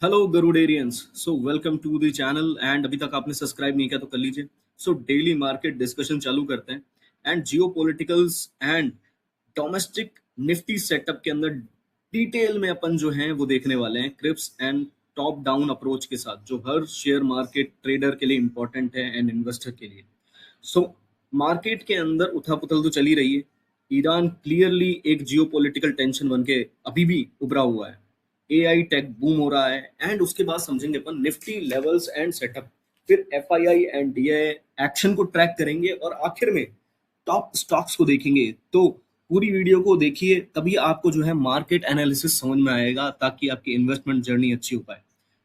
Hello गरुडेरियंस। So welcome to the channel and अभी तक आपने सब्सक्राइब नहीं किया तो कर लीजिए। सो डेली मार्केट डिस्कशन चालू करते हैं and Jio politicals and domestic Nifty setup के अंदर डिटेल में अपन जो है वो देखने वाले हैं क्रिप्स एंड टॉप डाउन अप्रोच के साथ जो हर शेयर मार्केट ट्रेडर के लिए इंपॉर्टेंट है एंड इन्वेस्टर के लिए। सो मार्केट के अंदर उथल-पुथल तो चली रही है। ईरान क्लियरली एक जियोपॉलिटिकल टेंशन बन के अभी भी उभरा हुआ है। एआई टेक बूम हो रहा है एंड उसके बाद समझेंगे अपन निफ्टी लेवल्स एंड सेटअप। फिर एफआईआई एंड डीआई एक्शन को ट्रैक करेंगे और आखिर में टॉप स्टॉक्स को देखेंगे। तो पूरी वीडियो को देखिए तभी आपको जो है मार्केट एनालिसिस समझ में आएगा ताकि आपकी इन्वेस्टमेंट जर्नी अच्छी हो पाए।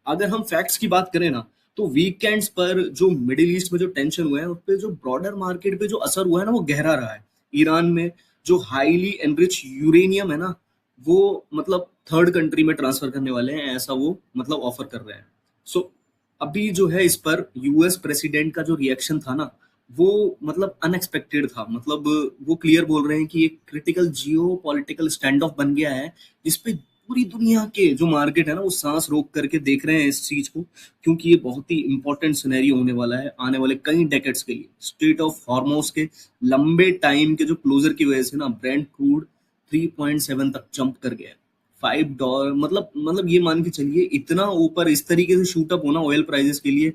अगर हम फैक्ट्स की बात करें ना तो वीकेंड्स पर जो मिडिल ईस्ट में जो टेंशन हुआ है उस पर जो ब्रॉडर मार्केट पे जो असर हुआ है ना वो गहरा रहा है। ईरान में जो हाईली एनरिच यूरेनियम है ना वो मतलब थर्ड कंट्री में ट्रांसफर करने वाले हैं, ऐसा वो मतलब ऑफर कर रहे हैं। सो अभी जो है इस पर यूएस प्रेसिडेंट का जो रिएक्शन था ना वो मतलब अनएक्सपेक्टेड था। मतलब वो क्लियर बोल रहे हैं कि एक critical Jio political stand of बन गया है जिसपे पूरी दुनिया के जो मार्केट है ना वो सांस रोक करके देख रहे हैं इस चीज को, क्योंकि ये बहुत ही इंपॉर्टेंट सिनेरियो होने वाला है आने वाले कई डेकेड्स के लिए। स्ट्रेट ऑफ हॉर्मोज के लंबे टाइम के जो क्लोजर की वजह से ना ब्रेंट क्रूड 3.7 तक जंप कर गया है। $5 मतलब ये मान के चलिए इतना ऊपर इस तरीके से शूट अप होना ऑयल प्राइसेस के लिए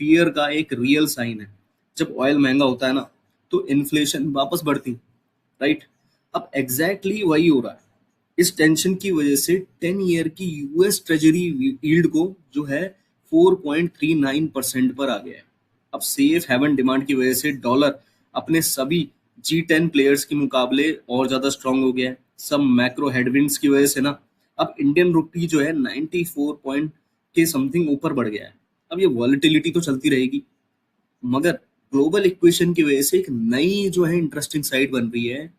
फियर का एक रियल साइन है। जब ऑयल महंगा होता है ना तो इन्फ्लेशन वापस बढ़ती, राइट। अब एग्जैक्टली वही हो रहा है। इस टेंशन की वजह से 10 ईयर की यूएस ट्रेजरी यील्ड को जो है 4.39% पर आ गया है। अब सेफ हेवन डिमांड की वजह से डॉलर अपने सभी G10 प्लेयर्स के मुकाबले और ज्यादा स्ट्रांग हो गया है। सब मैक्रो हेडविंड्स की वजह से ना अब इंडियन रुपी जो है 94 पॉइंट के समथिंग ऊपर बढ़ गया है। अब ये वॉलिटिलिटी तो चलती रहेगी मगर ग्लोबल इक्वेशन की वजह से एक नई जो है इंटरेस्टिंग साइड बन रही है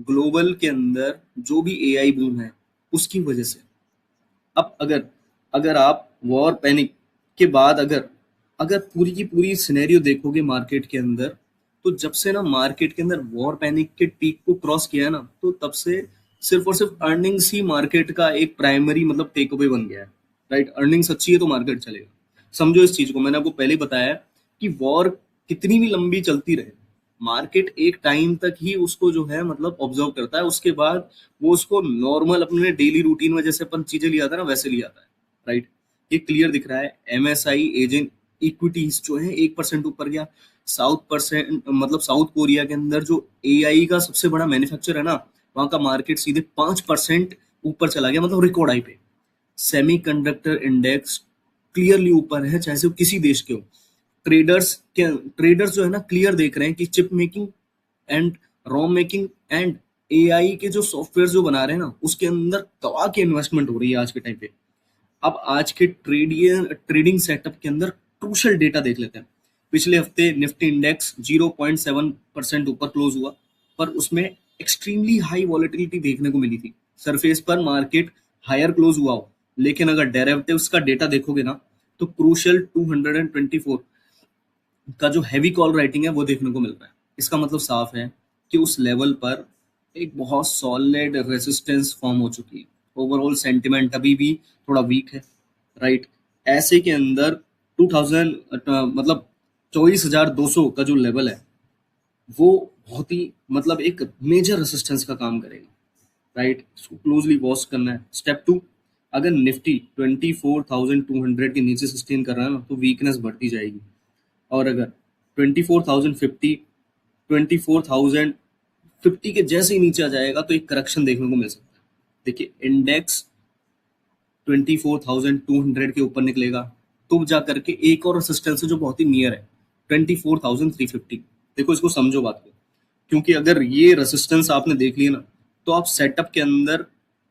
ग्लोबल के अंदर जो भी एआई बूम है उसकी वजह से। अब अगर अगर आप वॉर पैनिक के बाद अगर अगर पूरी की पूरी सिनेरियो देखोगे मार्केट के अंदर तो जब से ना मार्केट के अंदर वॉर पैनिक के पीक को क्रॉस किया है ना तो तब से सिर्फ और सिर्फ अर्निंग्स ही मार्केट का एक प्राइमरी मतलब टेक अवे बन गया है, राइट। अर्निंग्स अच्छी है तो मार्केट चलेगा। समझो इस चीज को, मैंने आपको पहले ही बताया कि वॉर कितनी भी लंबी चलती रहे मार्केट एक टाइम तक ही उसको जो है मतलब ऑब्जर्व करता है, उसके बाद वो उसको नॉर्मल अपने डेली रूटीन में जैसे अपन चीजें लिया था ना वैसे लिया था, राइट। ये क्लियर दिख रहा है। एमएसआई एजेंट इक्विटीज जो है 1% ऊपर गया। साउथ परसेंट मतलब साउथ कोरिया के अंदर जो एआई का सबसे बड़ा मैन्युफैक्चर है ना वहां का मार्केट सीधे 5% ऊपर चला गया, मतलब रिकॉर्ड हाई पे। सेमीकंडक्टर इंडेक्स क्लियरली ऊपर है चाहे वो किसी देश के हो। ट्रेडर्स जो है ना क्लियर देख रहे हैं कि chip making and ROM making and AI के जो सॉफ्टवेयर जो बना रहे हैं ना उसके अंदर दवा की इन्वेस्टमेंट हो रही है आज के टाइम पे। अब आज के ट्रेडिंग सेटअप के अंदर क्रूशल डेटा देख लेते हैं। पिछले हफ्ते निफ्टी इंडेक्स 0.7% ऊपर क्लोज हुआ पर उसमें एक्सट्रीमली हाई वॉलेटिलिटी देखने को मिली थी। सरफेस पर मार्केट हायर क्लोज हुआ हो लेकिन अगर डेरिवेटिव्स का डेटा देखोगे ना तो क्रूशल 224 का जो हैवी कॉल राइटिंग है वो देखने को मिल रहा है। इसका मतलब साफ है कि उस लेवल पर एक बहुत सॉलिड रेजिस्टेंस फॉर्म हो चुकी है। ओवरऑल सेंटिमेंट अभी भी थोड़ा वीक है, राइट। ऐसे के अंदर 2000 मतलब 24,200 का जो लेवल है वो बहुत ही मतलब एक मेजर रेजिस्टेंस का काम करेगा, राइट। इसको क्लोजली वॉच करना है। स्टेप टू, अगर निफ्टी 24,200 के नीचे सस्टेन कर रहा है ना तो वीकनेस बढ़ती जाएगी। और अगर 24,050 24,050 के जैसे ही नीचे आ जाएगा तो एक करेक्शन देखने को मिल सकता है। देखिए इंडेक्स 24,200 के ऊपर निकलेगा तो जा करके एक और रेसिस्टेंस है जो बहुत ही नियर है 24,350। देखो इसको समझो बात को, क्योंकि अगर ये रेसिस्टेंस आपने देख लिया ना तो आप सेटअप के अंदर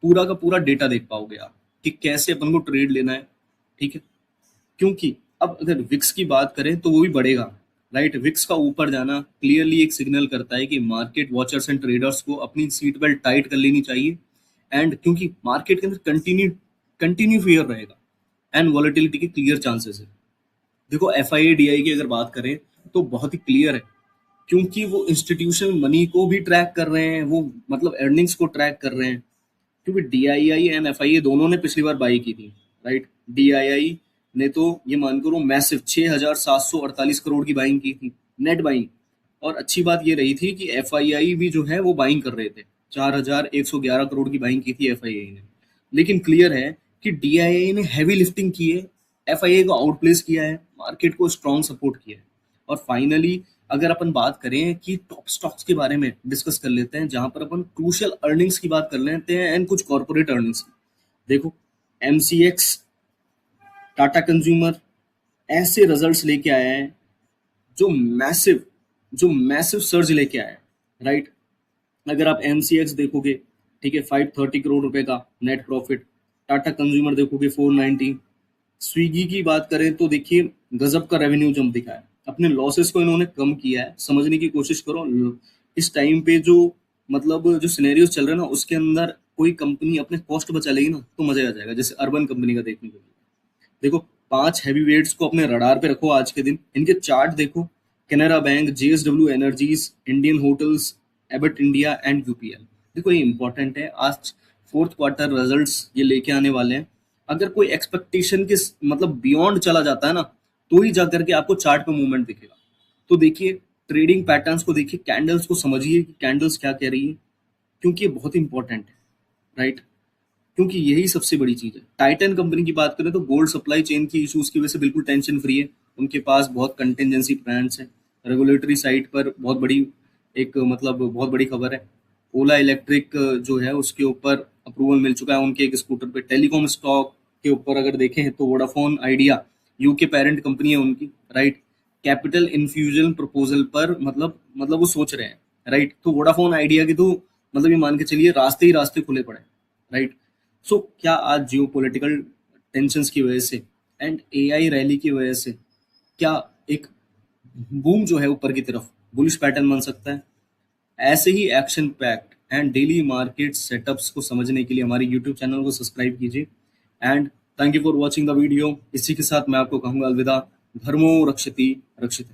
पूरा का पूरा डेटा देख पाओगे आप कि कैसे अपन को ट्रेड लेना है, ठीक है। क्योंकि अब अगर विक्स की बात करें तो वो भी बढ़ेगा, राइट। विक्स का ऊपर जाना क्लियरली एक सिग्नल करता है कि मार्केट वॉचर्स एंड ट्रेडर्स को अपनी सीट बेल्ट टाइट कर लेनी चाहिए। एंड क्योंकि मार्केट के अंदर कंटिन्यू कंटिन्यू फियर रहेगा एंड वॉलेटिलिटी के क्लियर चांसेस है। देखो एफआईआई की अगर बात करें तो बहुत ही क्लियर है क्योंकि वो इंस्टीट्यूशनल मनी को भी ट्रैक कर रहे हैं, वो मतलब अर्निंग्स को ट्रैक कर रहे हैं। क्योंकि डीआईआई एंड एफआईए दोनों ने पिछली बार बाई की थी, राइट। DII ने तो ये मान करो मैसिव 6,748 करोड़ की बाइंग की थी, नेट बाइंग। और अच्छी बात ये रही थी कि FII भी जो है वो बाइंग कर रहे थे, 4,111 करोड़ की बाइंग की थी FII ने। लेकिन क्लियर है कि DII ने हैवी लिफ्टिंग की है, FII को आउटप्लेस किया है, मार्केट को स्ट्रॉन्ग सपोर्ट किया है। और फाइनली अगर अपन बात करें कि टॉप स्टॉक्स के बारे में डिस्कस कर लेते हैं, जहां पर अपन क्रूशियल अर्निंग्स की बात कर लेते हैं एंड कुछ कॉर्पोरेट अर्निंग्स की। देखो, MCX, टाटा कंज्यूमर ऐसे रिजल्ट्स लेके आया है जो मैसिव जो मैसिव सर्ज लेके आया है, राइट। अगर आप MCX देखोगे, ठीक है, 530 करोड़ रुपए का नेट प्रॉफिट। टाटा कंज्यूमर देखोगे 490। स्विगी की बात करें तो देखिए गजब का रेवेन्यू जंप दिखा है, अपने लॉसेस को इन्होंने कम किया है। समझने की कोशिश करो, इस टाइम पे जो मतलब जो सिनेरियोज चल रहे हैं ना, उसके अंदर कोई कंपनी अपने कॉस्ट बचा लेगी ना तो मजा आ जाएगा, जैसे अर्बन कंपनी का देखने को मिला। देखो, 5 हैवी वेट्स को अपने रडार पे रखो आज के दिन, इनके चार्ट देखो। Canara bank, JSW energies, Indian hotels, Abbott India and UPL। देखो, ये इंपॉर्टेंट है, आज फोर्थ क्वार्टर रिजल्ट्स ये लेके आने वाले हैं। अगर कोई एक्सपेक्टेशन के मतलब बियॉन्ड चला जाता है ना, तो ही जाकर के आपको चार्ट पे मूवमेंट दिखेगा। तो देखिए, ट्रेडिंग पैटर्न्स को देखिए, कैंडल्स को समझिए कि कैंडल्स क्या कह रही है, क्योंकि ये बहुत इंपॉर्टेंट है, राइट। क्योंकि यही सबसे बड़ी चीज है। टाइटन कंपनी की बात करें तो गोल्ड सप्लाई चेन की इश्यूज की वजह से बिल्कुल टेंशन फ्री है, उनके पास बहुत कंटिजेंसी प्लान्स है। रेगुलेटरी साइड पर बहुत बड़ी एक मतलब बहुत बड़ी खबर है, ओला इलेक्ट्रिक जो है उसके ऊपर अप्रूवल मिल चुका है उनके एक स्कूटर पे। टेलीकॉम स्टॉक के ऊपर अगर देखें तो Vodafone idea, UK parent company है उनकी, राइट। कैपिटल इन्फ्यूजन प्रपोजल पर मतलब वो सोच रहे हैं, राइट। तो वोडाफोन आइडिया की तो मतलब ये मान के चलिए रास्ते ही रास्ते खुले पड़े, राइट। सो क्या आज जियो पोलिटिकल टेंशन की वजह से एंड AI रैली की वजह से क्या एक बूम जो है ऊपर की तरफ बुलिश पैटर्न बन सकता है? ऐसे ही action packed and daily market setups को समझने के लिए हमारे यूट्यूब चैनल को सब्सक्राइब कीजिए। And thank you for watching the video. इसी के साथ मैं आपको कहूंगा अलविदा। धर्मो रक्षति रक्षित।